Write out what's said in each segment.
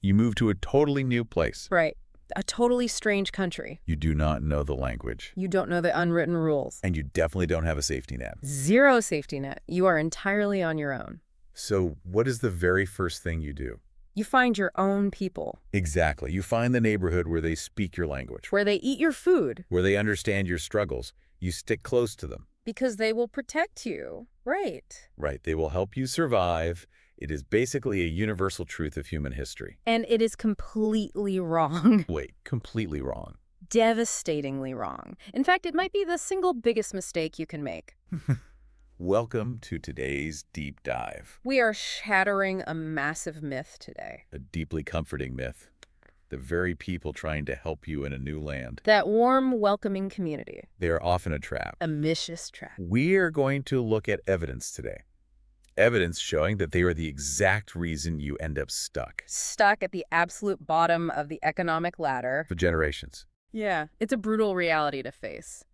You move to a totally new place. Right. A totally strange country. You do not know the language. You don't know the unwritten rules. And you definitely don't have a safety net. Zero safety net. You are entirely on your own. So what is the very first thing you do? You find your own people. Exactly. You find the neighborhood where they speak your language. Where they eat your food. Where they understand your struggles. You stick close to them. Because they will protect you. Right. Right. They will help you survive. It is basically a universal truth of human history. And it is completely wrong. Wait, completely wrong. Devastatingly wrong. In fact, it might be the single biggest mistake you can make. Welcome to today's deep dive. We are shattering a massive myth today. A deeply comforting myth. The very people trying to help you in a new land. That warm, welcoming community. They are often a trap. A vicious trap. We are going to look at evidence today. Evidence showing that they are the exact reason you end up stuck. Stuck at the absolute bottom of the economic ladder. For generations. Yeah, it's a brutal reality to face.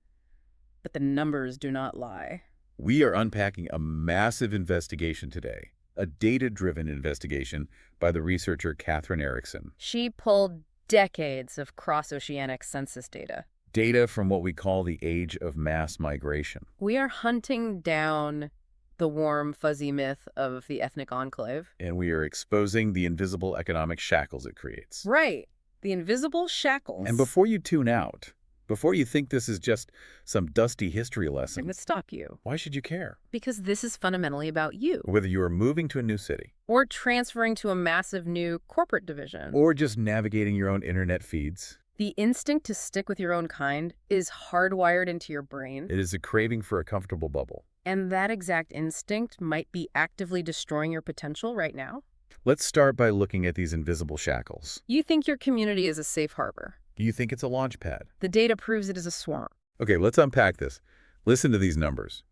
But the numbers do not lie. We are unpacking a massive investigation today. A data-driven investigation by the researcher Katherine Eriksson. She pulled decades of cross-oceanic census data. Data from what we call the age of mass migration. We are hunting down the warm, fuzzy myth of the ethnic enclave. And we are exposing the invisible economic shackles it creates. Right. The invisible shackles. And before you tune out, before you think this is just some dusty history lesson, I'm going to stop you. why should you care? Because this is fundamentally about you. Whether you are moving to a new city, Or transferring to a massive new corporate division. or just navigating your own internet feeds, The instinct to stick with your own kind is hardwired into your brain. it is a craving for a comfortable bubble. And that exact instinct might be actively destroying your potential right now. Let's start by looking at these invisible shackles. You think your community is a safe harbor. You think it's a launch pad. The data proves it is a swamp. Okay, let's unpack this. Listen to these numbers,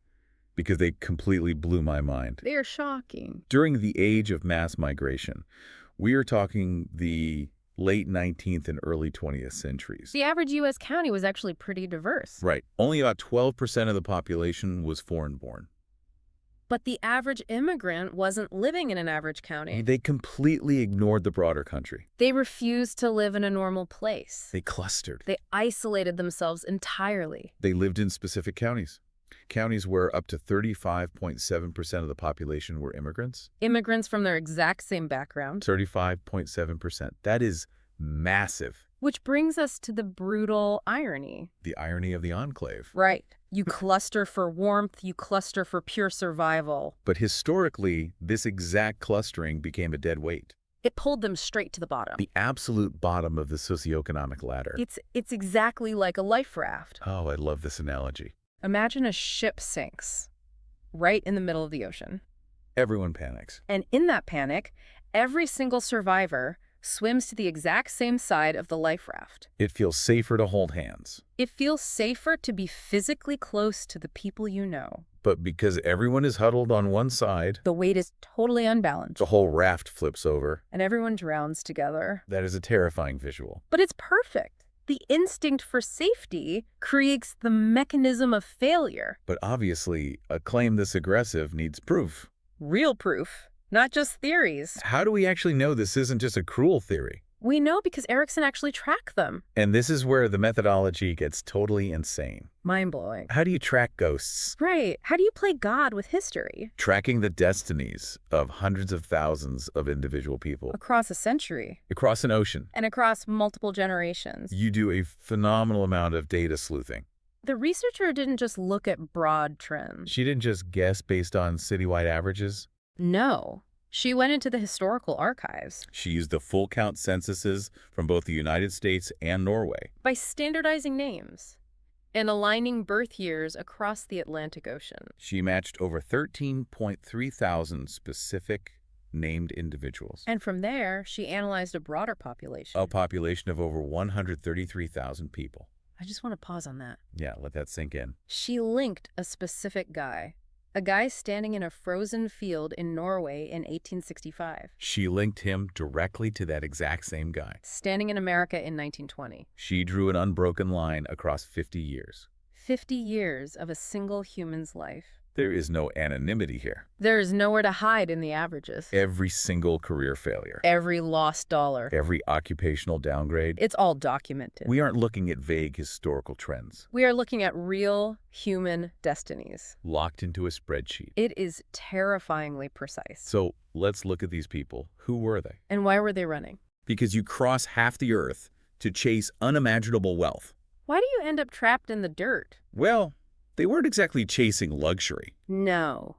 because they completely blew my mind. They are shocking. During the age of mass migration, we are talking the late 19th and early 20th centuries. The average U.S. county was actually pretty diverse. Right. Only about 12% of the population was foreign-born. But the average immigrant wasn't living in an average county. They completely ignored the broader country. They refused to live in a normal place. They clustered. They isolated themselves entirely. They lived in specific counties. Counties where up to 35.7% of the population were immigrants. Immigrants from their exact same background. 35.7%. That is massive. Which brings us to the brutal irony. The irony of the enclave. Right. You cluster for warmth, you cluster for pure survival. But historically, this exact clustering became a dead weight. It pulled them straight to the bottom. The absolute bottom of the socioeconomic ladder. It's exactly like a life raft. Oh, I love this analogy. Imagine a ship sinks right in the middle of the ocean. Everyone panics. And in that panic, every single survivor swims to the exact same side of the life raft. It feels safer to hold hands. It feels safer to be physically close to the people you know. But because everyone is huddled on one side, The weight is totally unbalanced. the whole raft flips over. And everyone drowns together. That is a terrifying visual. But it's perfect. The instinct for safety creates the mechanism of failure. But obviously, a claim this aggressive needs proof. Real proof, not just theories. How do we actually know this isn't just a cruel theory? We know because Eriksson actually tracked them. And this is where the methodology gets totally insane. Mind-blowing. How do you track ghosts? Right. How do you play God with history? Tracking the destinies of hundreds of thousands of individual people Across a century. across an ocean. And across multiple generations. You do a phenomenal amount of data sleuthing. The researcher didn't just look at broad trends. She didn't just guess based on citywide averages. No. She went into the historical archives. She used the full count censuses from both the United States and Norway. By standardizing names and aligning birth years across the Atlantic Ocean. She matched over 13.3 thousand specific named individuals. And from there, she analyzed a broader population. A population of over 133,000 people. I just want to pause on that. Yeah, let that sink in. She linked a specific guy. A guy standing in a frozen field in Norway in 1865. She linked him directly to that exact same guy. Standing in America in 1920. She drew an unbroken line across 50 years. 50 years of a single human's life. There is no anonymity here. There is nowhere to hide in the averages. Every single career failure, Every lost dollar. every occupational downgrade, It's all documented. we aren't looking at vague historical trends We are looking at real human destinies. locked into a spreadsheet. It is terrifyingly precise. So let's look at these people. Who were they? And why were they running? Because you cross half the earth to chase unimaginable wealth. Why do you end up trapped in the dirt? Well, they weren't exactly chasing luxury, No.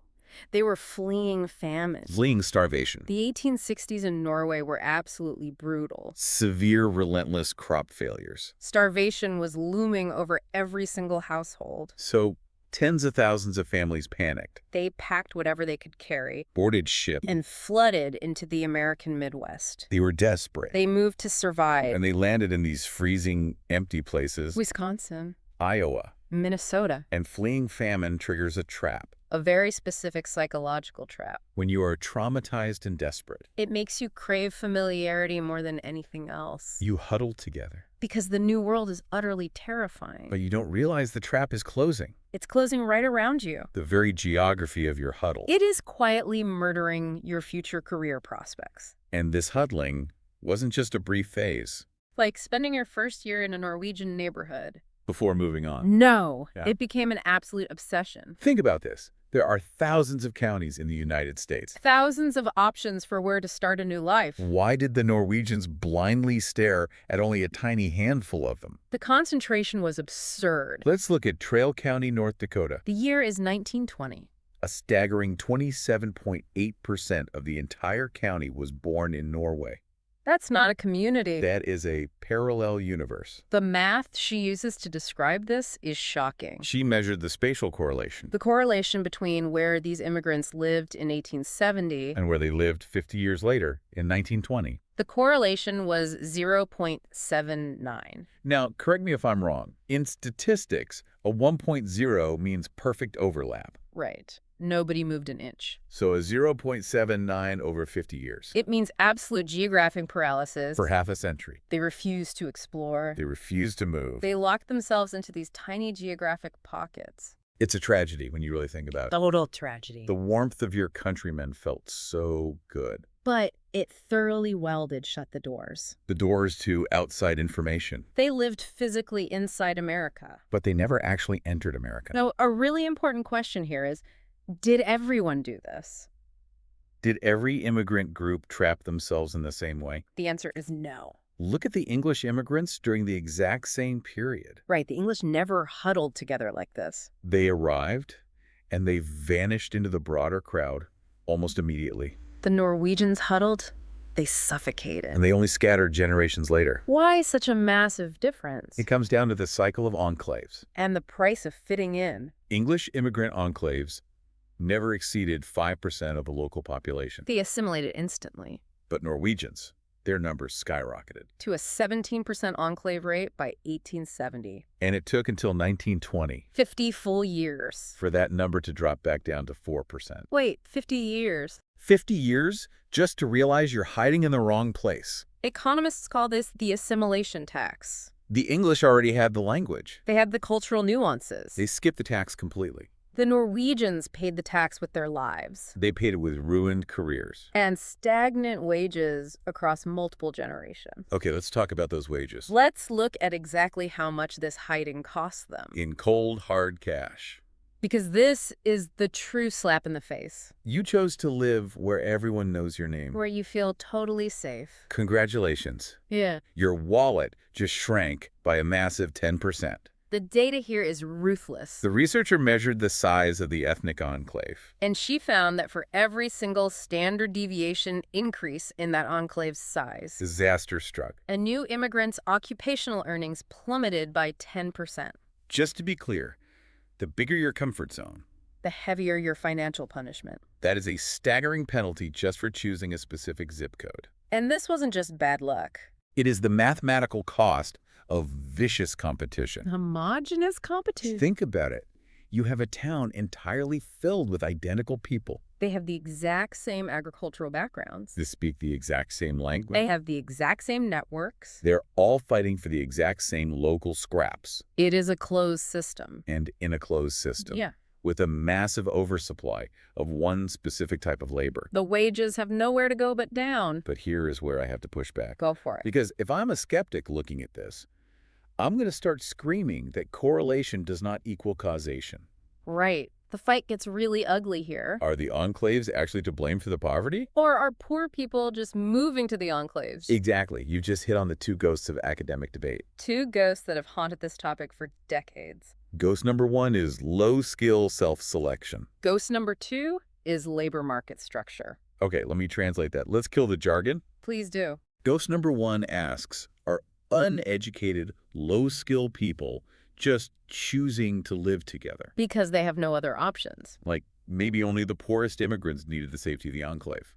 They were fleeing famine. fleeing starvation, The 1860s in Norway were absolutely brutal. severe, relentless crop failures. Starvation was looming over every single household. So tens of thousands of families panicked, They packed whatever they could carry boarded ship. and flooded into the American Midwest. They were desperate. They moved to survive. And they landed in these freezing, empty places, Wisconsin, Iowa. Minnesota. And fleeing famine triggers a trap. A very specific psychological trap. When you are traumatized and desperate, It makes you crave familiarity more than anything else. you huddle together. Because the new world is utterly terrifying. But you don't realize the trap is closing. It's closing right around you. The very geography of your huddle. It is quietly murdering your future career prospects. And this huddling wasn't just a brief phase. Like spending your first year in a Norwegian neighborhood. Before moving on. No, Yeah. it became an absolute obsession. Think about this. There are thousands of counties in the United States. Thousands of options for where to start a new life. Why did the Norwegians blindly stare at only a tiny handful of them? The concentration was absurd. Let's look at Trail County, North Dakota. The year is 1920. A staggering 27.8% of the entire county was born in Norway. That's not a community. That is a parallel universe. The math she uses to describe this is shocking. She measured the spatial correlation The correlation between where these immigrants lived in 1870, and where they lived 50 years later in 1920. the correlation was 0.79. Now, correct me if I'm wrong. In statistics, a 1.0 means perfect overlap. Right. Nobody moved an inch. So a 0.79 over 50 years. It means absolute geographic paralysis. For half a century. They refused to explore. They refused to move. They locked themselves into these tiny geographic pockets. It's a tragedy when you really think about it. Total tragedy. The warmth of your countrymen felt so good. But it thoroughly welded shut the doors. The doors to outside information. They lived physically inside America. But they never actually entered America. Now, a really important question here is, did everyone do this? Did every immigrant group trap themselves in the same way? The answer is no. Look at the English immigrants during the exact same period. Right, the English never huddled together like this. They arrived, and they vanished into the broader crowd almost immediately. The Norwegians huddled, they suffocated. And they only scattered generations later. Why such a massive difference? It comes down to the cycle of enclaves. And the price of fitting in. English immigrant enclaves never exceeded 5% of the local population. They assimilated instantly. But Norwegians, their numbers skyrocketed. To a 17% enclave rate by 1870. And it took until 1920 50 full years. for that number to drop back down to 4%. Wait, 50 years? 50 years just to realize you're hiding in the wrong place. Economists call this the assimilation tax. The English already had the language. They had the cultural nuances. They skipped the tax completely. The Norwegians paid the tax with their lives. They paid it with ruined careers. And stagnant wages across multiple generations. Okay, let's talk about those wages. Let's look at exactly how much this hiding cost them. In cold, hard cash. Because this is the true slap in the face. You chose to live where everyone knows your name. Where you feel totally safe. Congratulations. Yeah. Your wallet just shrank by a massive 10%. The data here is ruthless. The researcher measured the size of the ethnic enclave. And she found that for every single standard deviation increase in that enclave's size, Disaster struck. a new immigrant's occupational earnings plummeted by 10%. Just to be clear, the bigger your comfort zone, The heavier your financial punishment. that is a staggering penalty just for choosing a specific zip code. And this wasn't just bad luck. It is the mathematical cost of vicious competition. Homogeneous competition. Think about it. You have a town entirely filled with identical people. They have the exact same agricultural backgrounds. They speak the exact same language. They have the exact same networks. They're all fighting for the exact same local scraps. It is a closed system. And in a closed system. Yeah. with a massive oversupply of one specific type of labor. The wages have nowhere to go but down. But here is where I have to push back. Go for it. Because if I'm a skeptic looking at this, I'm going to start screaming that correlation does not equal causation. Right. The fight gets really ugly here. Are the enclaves actually to blame for the poverty? Or are poor people just moving to the enclaves? Exactly. You just hit on the two ghosts of academic debate. Two ghosts that have haunted this topic for decades. Ghost number one is low-skill self-selection. Ghost number two is labor market structure. Okay, let me translate that. Let's kill the jargon. Please do. Ghost number one asks, are uneducated, low-skill people just choosing to live together? Because they have no other options. Like, maybe only the poorest immigrants needed the safety of the enclave.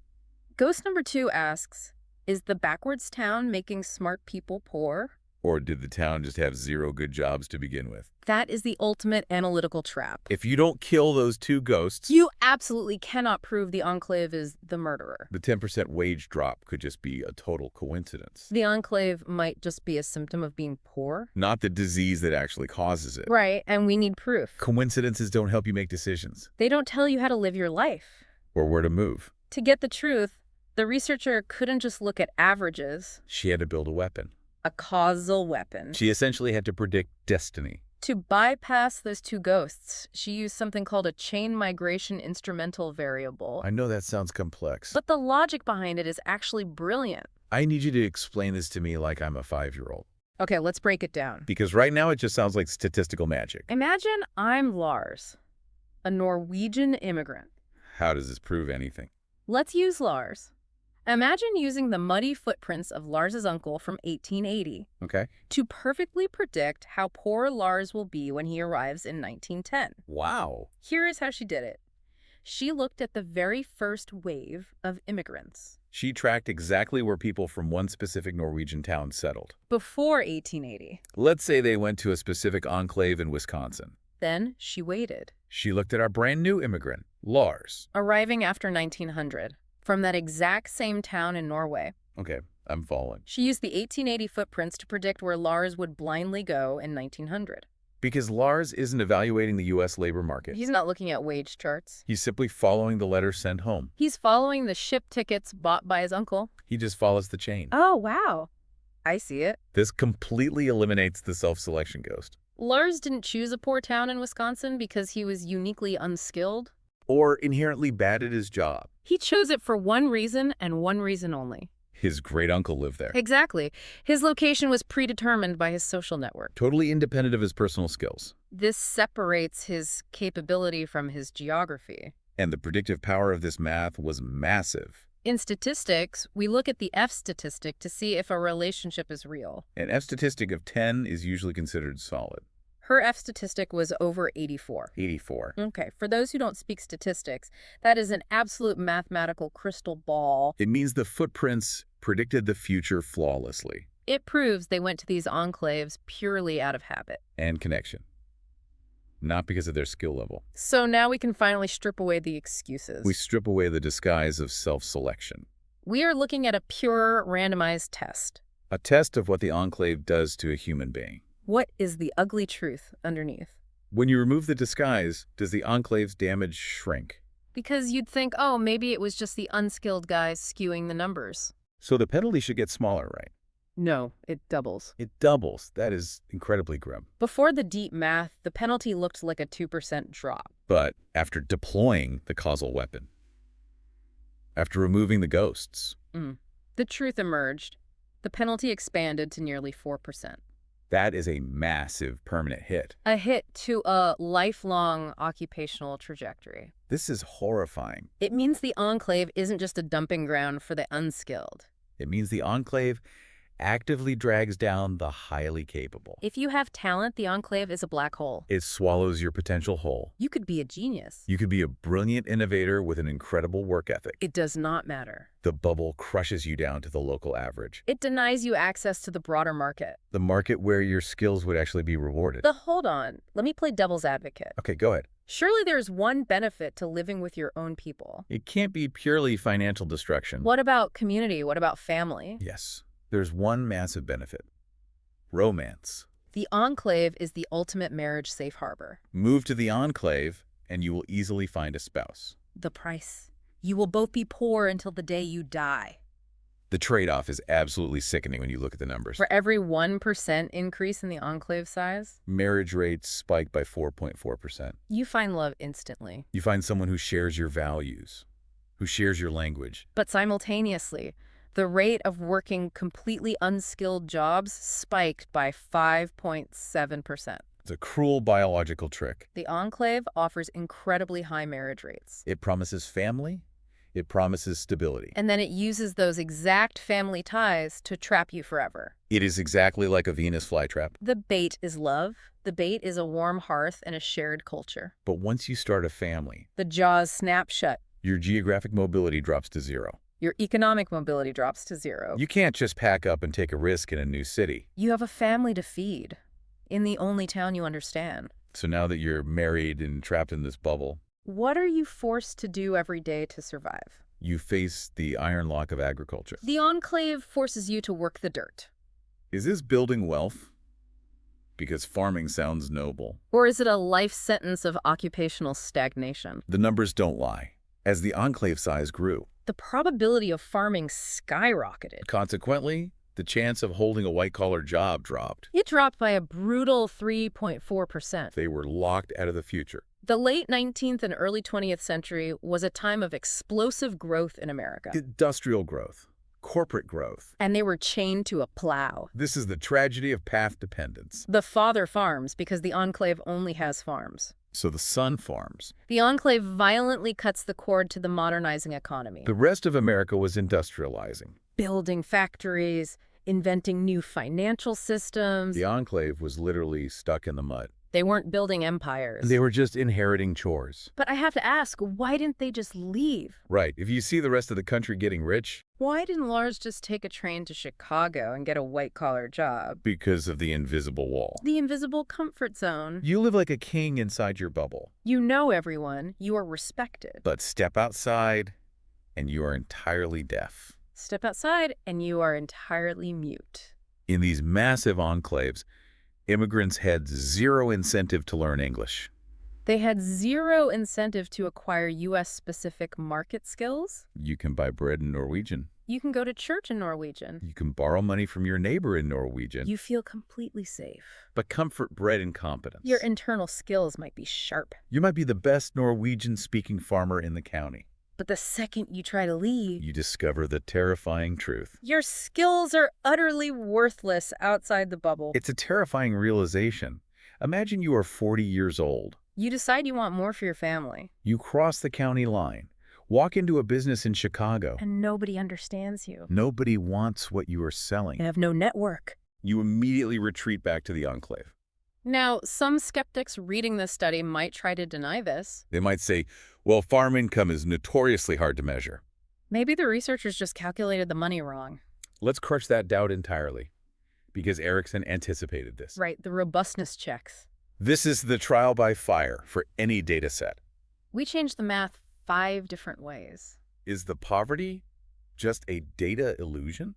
Ghost number two asks, is the backwards town making smart people poor? Or did the town just have zero good jobs to begin with? That is the ultimate analytical trap. If you don't kill those two ghosts, You absolutely cannot prove the enclave is the murderer. the 10% wage drop could just be a total coincidence. The enclave might just be a symptom of being poor. Not the disease that actually causes it. Right, and we need proof. Coincidences don't help you make decisions. They don't tell you how to live your life. Or where to move. To get the truth, the researcher couldn't just look at averages, She had to build a weapon. a causal weapon. She essentially had to predict destiny. To bypass those two ghosts, she used something called a chain migration instrumental variable. I know that sounds complex. But the logic behind it is actually brilliant. I need you to explain this to me like I'm a 5-year-old. Okay, let's break it down. Because right now it just sounds like statistical magic. Imagine I'm Lars, a Norwegian immigrant. How does this prove anything? Let's use Lars. Imagine using the muddy footprints of Lars's uncle from 1880 Okay. to perfectly predict how poor Lars will be when he arrives in 1910. Wow. Here is how she did it. She looked at the very first wave of immigrants. She tracked exactly where people from one specific Norwegian town settled. Before 1880. Let's say they went to a specific enclave in Wisconsin. Then she waited. She looked at our brand new immigrant, Lars. Arriving after 1900, from that exact same town in Norway. Okay, I'm following. She used the 1880 footprints to predict where Lars would blindly go in 1900. Because Lars isn't evaluating the U.S. labor market. He's not looking at wage charts. He's simply following the letter sent home. He's following the ship tickets bought by his uncle. He just follows the chain. Oh, wow. I see it. This completely eliminates the self-selection ghost. Lars didn't choose a poor town in Wisconsin because he was uniquely unskilled. Or inherently bad at his job. He chose it for one reason and one reason only. His great-uncle lived there. Exactly. His location was predetermined by his social network. Totally independent of his personal skills. This separates his capability from his geography. And the predictive power of this math was massive. In statistics, we look at the F statistic to see if a relationship is real. An F statistic of 10 is usually considered solid. Her F statistic was over 84. 84. Okay, for those who don't speak statistics, that is an absolute mathematical crystal ball. It means the footprints predicted the future flawlessly. It proves they went to these enclaves purely out of habit. And connection. Not because of their skill level. So now we can finally strip away the excuses. We strip away the disguise of self-selection. We are looking at a pure randomized test. A test of what the enclave does to a human being. What is the ugly truth underneath? When you remove the disguise, does the enclave's damage shrink? Because you'd think, oh, maybe it was just the unskilled guys skewing the numbers. So the penalty should get smaller, right? No, it doubles. It doubles. That is incredibly grim. Before the deep math, the penalty looked like a 2% drop. But after deploying the causal weapon, after removing the ghosts, The truth emerged. The penalty expanded to nearly 4%. that is a massive permanent hit. A hit to a lifelong occupational trajectory. This is horrifying. It means the enclave isn't just a dumping ground for the unskilled. It means the enclave actively drags down the highly capable. If you have talent, the enclave is a black hole. It swallows your potential whole. You could be a genius. You could be a brilliant innovator with an incredible work ethic. It does not matter. The bubble crushes you down to the local average. It denies you access to the broader market. The market where your skills would actually be rewarded. Hold on. Let me play devil's advocate. Okay, go ahead. Surely there's one benefit to living with your own people. It can't be purely financial destruction. What about community? What about family? Yes, there's one massive benefit. Romance. The enclave is the ultimate marriage safe harbor. Move to the enclave, and you will easily find a spouse. The price. You will both be poor until the day you die. The trade-off is absolutely sickening when you look at the numbers. For every 1% increase in the enclave size, Marriage rates spike by 4.4%. you find love instantly. You find someone who shares your values, who shares your language. But simultaneously, the rate of working completely unskilled jobs spiked by 5.7%. It's a cruel biological trick. The enclave offers incredibly high marriage rates. It promises family. It promises stability. And then it uses those exact family ties to trap you forever. It is exactly like a Venus flytrap. The bait is love. The bait is a warm hearth and a shared culture. But once you start a family, The jaws snap shut. your geographic mobility drops to zero. Your economic mobility drops to zero. You can't just pack up and take a risk in a new city. You have a family to feed in the only town you understand. So now that you're married and trapped in this bubble, What are you forced to do every day to survive? you face the iron lock of agriculture. The enclave forces you to work the dirt. Is this building wealth? Because farming sounds noble. Or is it a life sentence of occupational stagnation? The numbers don't lie. As the enclave size grew, The probability of farming skyrocketed. consequently, the chance of holding a white-collar job dropped. It dropped by a brutal 3.4%. They were locked out of the future. The late 19th and early 20th century was a time of explosive growth in America. Industrial growth, corporate growth. And they were chained to a plow. This is the tragedy of path dependence. The father farms because the enclave only has farms. So the son farms. The enclave violently cuts the cord to the modernizing economy. The rest of America was industrializing. Building factories, inventing new financial systems. The enclave was literally stuck in the mud. They weren't building empires. They were just inheriting chores. But I have to ask, why didn't they just leave? Right. If you see the rest of the country getting rich, Why didn't Lars just take a train to Chicago and get a white-collar job? because of the invisible wall. The invisible comfort zone. You live like a king inside your bubble. You know everyone. You are respected. But step outside, and you are entirely deaf. Step outside, and you are entirely mute. In these massive enclaves, immigrants had zero incentive to learn English. They had zero incentive to acquire U.S.-specific market skills. You can buy bread in Norwegian. You can go to church in Norwegian. You can borrow money from your neighbor in Norwegian. You feel completely safe. But comfort bred incompetence. Your internal skills might be sharp. You might be the best Norwegian-speaking farmer in the county. But the second you try to leave, You discover the terrifying truth. your skills are utterly worthless outside the bubble. It's a terrifying realization. Imagine you are 40 years old. You decide you want more for your family. You cross the county line, walk into a business in Chicago. And nobody understands you. Nobody wants what you are selling. You have no network. You immediately retreat back to the enclave. Now, some skeptics reading this study might try to deny this. They might say, well, farm income is notoriously hard to measure. Maybe the researchers just calculated the money wrong. Let's crush that doubt entirely, because Eriksson anticipated this. Right, the robustness checks. This is the trial by fire for any data set. We changed the math 5 different ways. Is the poverty just a data illusion?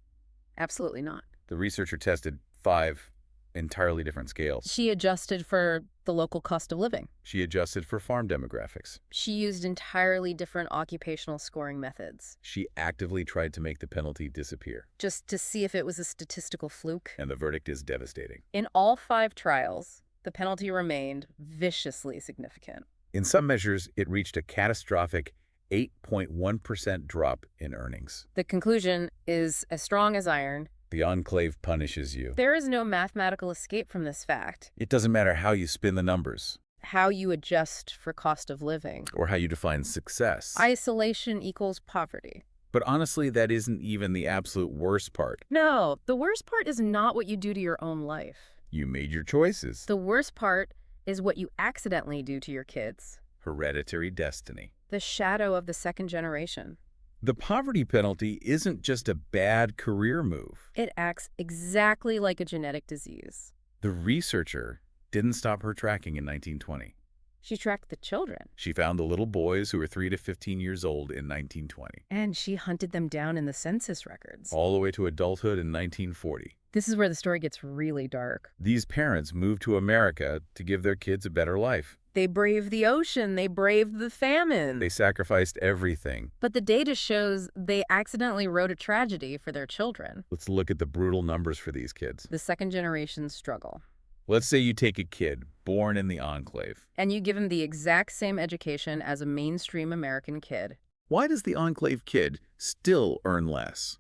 Absolutely not. The researcher tested 5 entirely different scales. She adjusted for the local cost of living. She adjusted for farm demographics. She used entirely different occupational scoring methods, She actively tried to make the penalty disappear. just to see if it was a statistical fluke. And the verdict is devastating. In all 5 trials, the penalty remained viciously significant. In some measures, it reached a catastrophic 8.1% drop in earnings. The conclusion is as strong as iron. The enclave punishes you. There is no mathematical escape from this fact. It doesn't matter how you spin the numbers How you adjust for cost of living. or how you define success. Isolation equals poverty. But honestly, that isn't even the absolute worst part. No, the worst part is not what you do to your own life. You made your choices. The worst part is what you accidentally do to your kids. Hereditary destiny. The shadow of the second generation. The poverty penalty isn't just a bad career move. It acts exactly like a genetic disease. The researcher didn't stop her tracking in 1920. She tracked the children. She found the little boys who were 3 to 15 years old in 1920, And she hunted them down in the census records. all the way to adulthood in 1940. This is where the story gets really dark. These parents moved to America to give their kids a better life. They braved the ocean. They braved the famine. They sacrificed everything. But the data shows they accidentally wrote a tragedy for their children. Let's look at the brutal numbers for these kids. The second generation struggle. Let's say you take a kid born in the Enclave. And you give him the exact same education as a mainstream American kid. Why does the Enclave kid still earn less?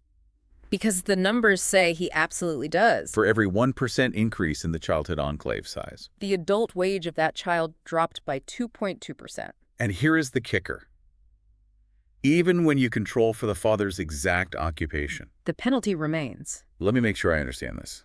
Because the numbers say he absolutely does. For every 1% increase in the childhood Enclave size. The adult wage of that child dropped by 2.2%. And here is the kicker. Even when you control for the father's exact occupation. The penalty remains. Let me make sure I understand this.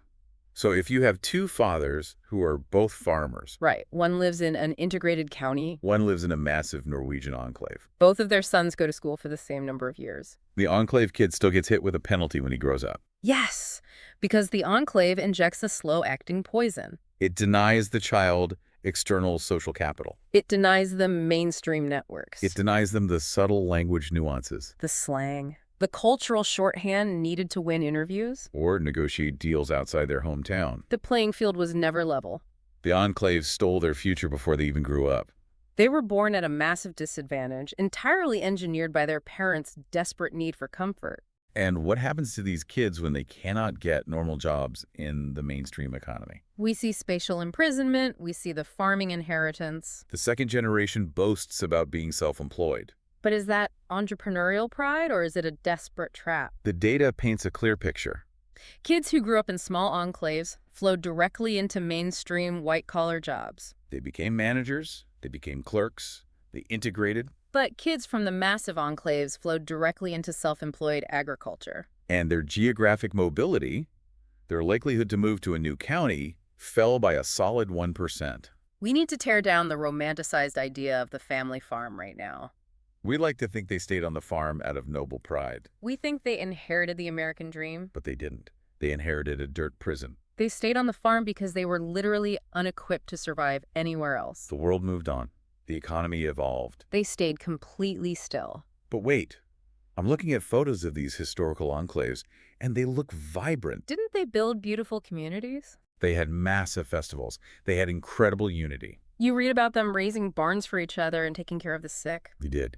So if you have two fathers who are both farmers. Right. One lives in an integrated county. One lives in a massive Norwegian enclave. Both of their sons go to school for the same number of years. The Enclave kid still gets hit with a penalty when he grows up. Yes, because the Enclave injects a slow-acting poison. It denies the child external social capital. It denies them mainstream networks. It denies them the subtle language nuances. The slang. The cultural shorthand needed to win interviews. Or negotiate deals outside their hometown. The playing field was never level. The Enclave stole their future before they even grew up. They were born at a massive disadvantage, entirely engineered by their parents' desperate need for comfort. And what happens to these kids when they cannot get normal jobs in the mainstream economy? We see spatial imprisonment, we see the farming inheritance. The second generation boasts about being self-employed. But is that entrepreneurial pride, or is it a desperate trap? The data paints a clear picture. Kids who grew up in small enclaves flowed directly into mainstream white-collar jobs. They became managers, they became clerks, they integrated. But kids from the massive enclaves flowed directly into self-employed agriculture. And their geographic mobility, their likelihood to move to a new county, fell by a solid 1%. We need to tear down the romanticized idea of the family farm right now. We like to think they stayed on the farm out of noble pride. We think they inherited the American dream. But they didn't. They inherited a dirt prison. They stayed on the farm because they were literally unequipped to survive anywhere else. The world moved on. The economy evolved. They stayed completely still. But wait, I'm looking at photos of these historical enclaves, and they look vibrant. Didn't they build beautiful communities? They had massive festivals. They had incredible unity. You read about them raising barns for each other and taking care of the sick. They did.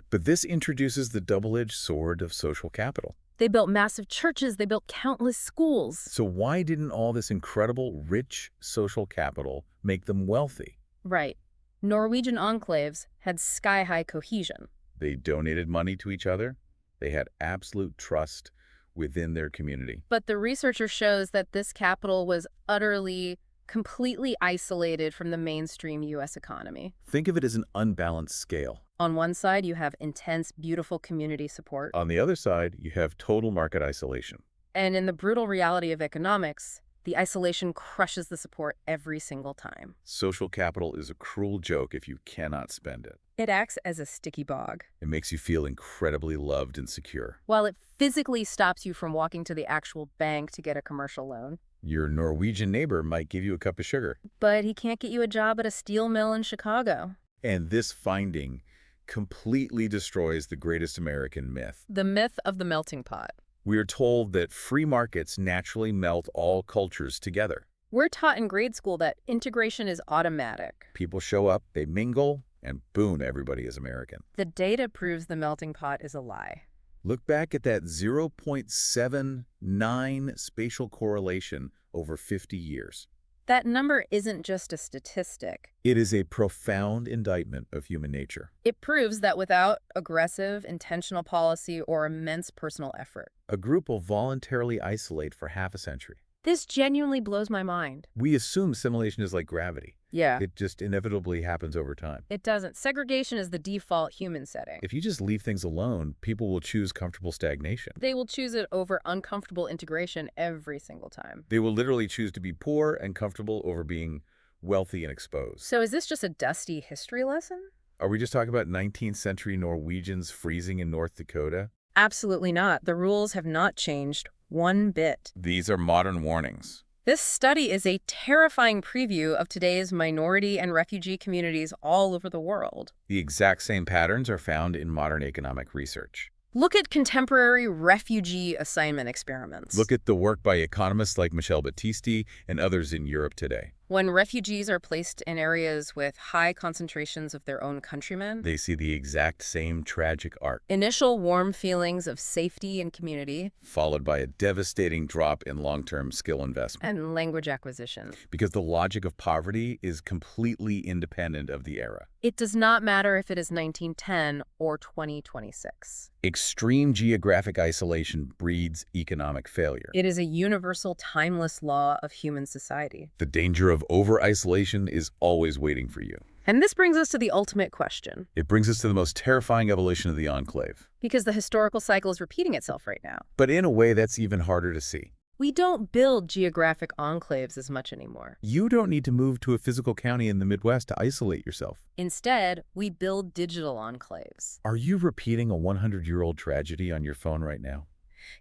But this introduces the double-edged sword of social capital. They built massive churches. They built countless schools. So why didn't all this incredible, rich social capital make them wealthy? Right. Norwegian enclaves had sky-high cohesion. They donated money to each other. They had absolute trust within their community. But the researcher shows that this capital was utterly, completely isolated from the mainstream U.S. economy. Think of it as an unbalanced scale. On one side, you have intense, beautiful community support. On the other side, you have total market isolation. And in the brutal reality of economics, the isolation crushes the support every single time. Social capital is a cruel joke if you cannot spend it. It acts as a sticky bog. It makes you feel incredibly loved and secure. While it physically stops you from walking to the actual bank to get a commercial loan. Your Norwegian neighbor might give you a cup of sugar. But he can't get you a job at a steel mill in Chicago. And this finding completely destroys the greatest American myth. The myth of the melting pot. We are told that free markets naturally melt all cultures together. We're taught in grade school that integration is automatic. People show up, they mingle, and boom, everybody is American. The data proves the melting pot is a lie. Look back at that 0.79 spatial correlation over 50 years. That number isn't just a statistic. It is a profound indictment of human nature. It proves that without aggressive, intentional policy or immense personal effort, A group will voluntarily isolate for half a century. this genuinely blows my mind. We assume assimilation is like gravity. Yeah. It just inevitably happens over time. It doesn't. Segregation is the default human setting. If you just leave things alone, people will choose comfortable stagnation. They will choose it over uncomfortable integration every single time. They will literally choose to be poor and comfortable over being wealthy and exposed. So is this just a dusty history lesson? Are we just talking about 19th century Norwegians freezing in North Dakota? Absolutely not. The rules have not changed one bit. These are modern warnings. This study is a terrifying preview of today's minority and refugee communities all over the world. The exact same patterns are found in modern economic research. Look at contemporary refugee assignment experiments. Look at the work by economists like Michel Battisti and others in Europe today. When refugees are placed in areas with high concentrations of their own countrymen, They see the exact same tragic arc, initial warm feelings of safety and community, followed by a devastating drop in long-term skill investment. and language acquisition. Because the logic of poverty is completely independent of the era. It does not matter if it is 1910 or 2026. Extreme geographic isolation breeds economic failure. It is a universal, timeless law of human society. The danger of over-isolation is always waiting for you. And this brings us to the ultimate question. It brings us to the most terrifying evolution of the enclave. Because the historical cycle is repeating itself right now. But in a way that's even harder to see. We don't build geographic enclaves as much anymore. You don't need to move to a physical county in the Midwest to isolate yourself. Instead, we build digital enclaves. Are you repeating a 100-year-old tragedy on your phone right now?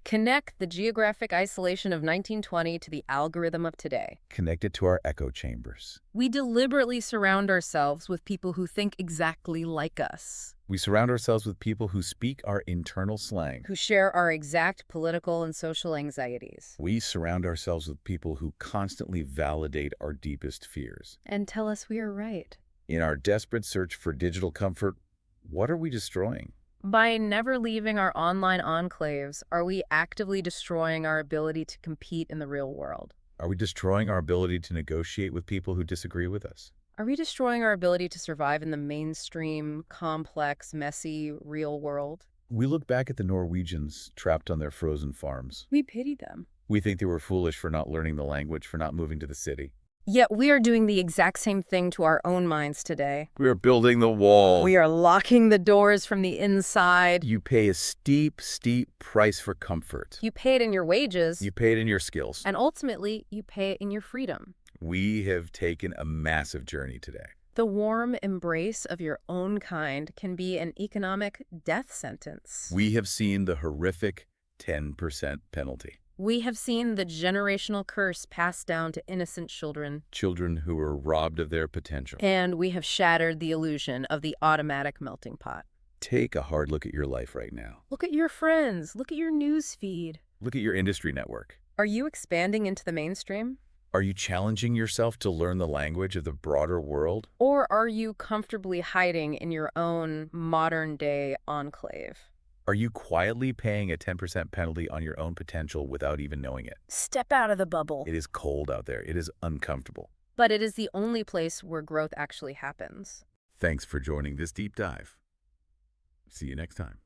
Connect the geographic isolation of 1920 to the algorithm of today. Connect it to our echo chambers. We deliberately surround ourselves with people who think exactly like us, We surround ourselves with people who speak our internal slang. who share our exact political and social anxieties, We surround ourselves with people who constantly validate our deepest fears. and tell us we are right. In our desperate search for digital comfort, what are we destroying? By never leaving our online enclaves, are we actively destroying our ability to compete in the real world? Are we destroying our ability to negotiate with people who disagree with us? Are we destroying our ability to survive in the mainstream, complex, messy, real world? We look back at the Norwegians trapped on their frozen farms. We pity them. We think they were foolish for not learning the language, for not moving to the city. Yet we are doing the exact same thing to our own minds today. We are building the wall. We are locking the doors from the inside. You pay a steep, steep price for comfort. You pay it in your wages, You pay it in your skills. and ultimately, you pay it in your freedom. We have taken a massive journey today. The warm embrace of your own kind can be an economic death sentence. We have seen the horrific 10% penalty. We have seen the generational curse passed down to innocent children. Children who were robbed of their potential. And we have shattered the illusion of the automatic melting pot. Take a hard look at your life right now. Look at your friends. Look at your news feed. Look at your industry network. Are you expanding into the mainstream? Are you challenging yourself to learn the language of the broader world? Or are you comfortably hiding in your own modern-day enclave? Are you quietly paying a 10% penalty on your own potential without even knowing it? Step out of the bubble. It is cold out there. It is uncomfortable. But it is the only place where growth actually happens. Thanks for joining this deep dive. See you next time.